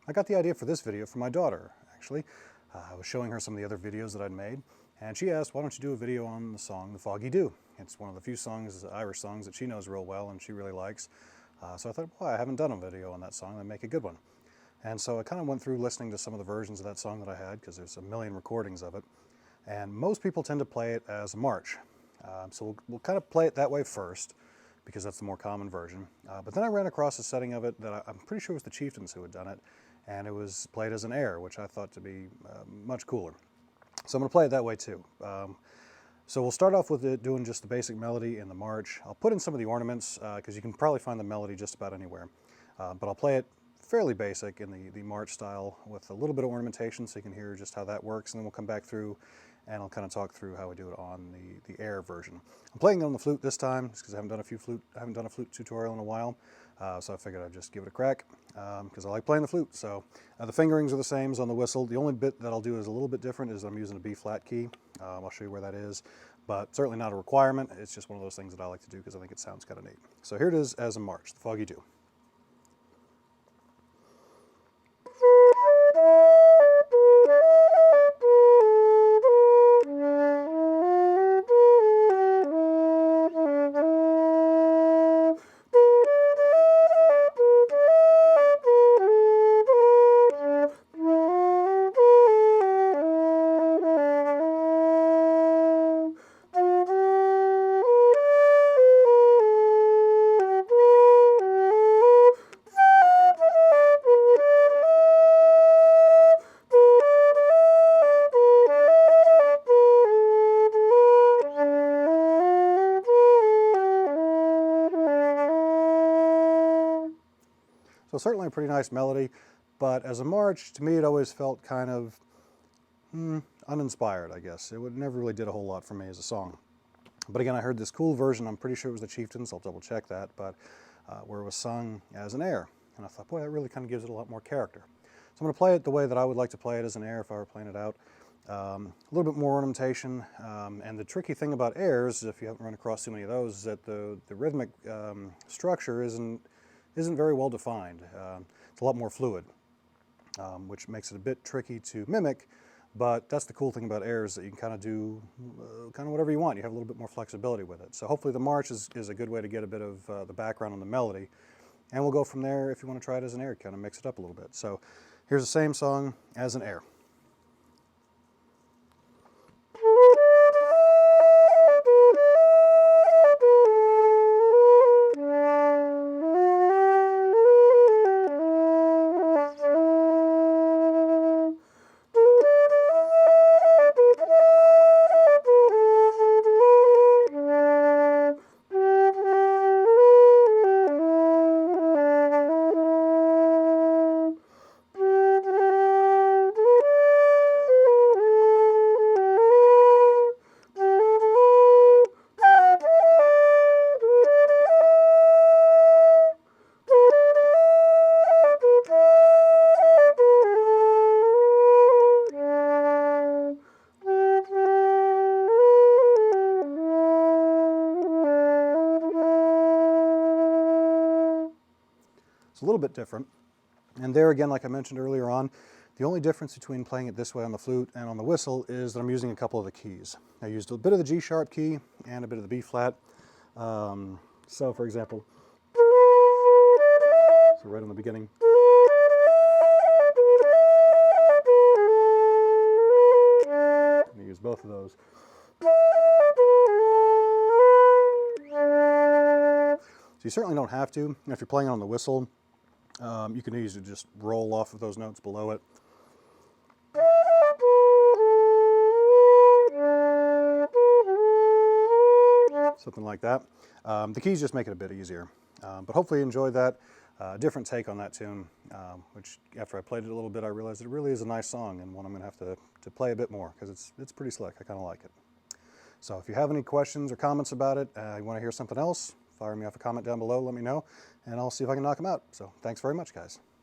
I got the idea for this video from my daughter, actually. I was showing her some of the other videos that I'd made, and she asked, why don't you do a video on the song The Foggy Do? It's one of the few songs, Irish songs, that she knows real well and she really likes. So I thought, well, I haven't done a video on that song, I'd make a good one. And so I kind of went through listening to some of the versions of that song that I had, because there's a million recordings of it. And most people tend to play it as a march. So we'll kind of play it that way first, because that's the more common version. But then I ran across a setting of it that I'm pretty sure was the Chieftains who had done it, and it was played as an air, which I thought to be much cooler. So I'm going to play it that way too. So we'll start off with doing just the basic melody in the march. I'll put in some of the ornaments, because you can probably find the melody just about anywhere. But I'll play it fairly basic in the march style with a little bit of ornamentation so you can hear just how that works, and then we'll come back through and I'll kind of talk through how we do it on the air version. I'm playing it on the flute this time just because I haven't done a flute tutorial in a while, so I figured I'd just give it a crack because I like playing the flute. So the fingerings are the same as on the whistle. The only bit that I'll do is a little bit different is I'm using a B flat key. I'll show you where that is, but certainly not a requirement. It's just one of those things that I like to do because I think it sounds kind of neat. So here it is as a march, the Foggy Do. So certainly a pretty nice melody, but as a march, to me it always felt kind of uninspired, I guess. It never really did a whole lot for me as a song. But again, I heard this cool version, I'm pretty sure it was the Chieftains, I'll double check that, but where it was sung as an air. And I thought, boy, that really kind of gives it a lot more character. So I'm going to play it the way that I would like to play it as an air if I were playing it out. A little bit more ornamentation, and the tricky thing about airs, if you haven't run across too many of those, is that the rhythmic structure isn't very well defined. It's a lot more fluid, which makes it a bit tricky to mimic, but that's the cool thing about airs, that you can kind of do kind of whatever you want. You have a little bit more flexibility with it. So hopefully the march is a good way to get a bit of the background on the melody, and we'll go from there if you want to try it as an air, kind of mix it up a little bit. So here's the same song as an air. It's a little bit different. And there again, like I mentioned earlier on, the only difference between playing it this way on the flute and on the whistle is that I'm using a couple of the keys. I used a bit of the G sharp key and a bit of the B flat. So for example, so right on the beginning. I'm going to use both of those. So you certainly don't have to. If you're playing on the whistle, you can easily just roll off of those notes below it. Something like that. The keys just make it a bit easier. But hopefully you enjoyed that. Different take on that tune, which after I played it a little bit, I realized it really is a nice song, and one I'm going to have to play a bit more because it's pretty slick. I kind of like it. So if you have any questions or comments about it, you want to hear something else, fire me off a comment down below, let me know, and I'll see if I can knock them out. So thanks very much, guys.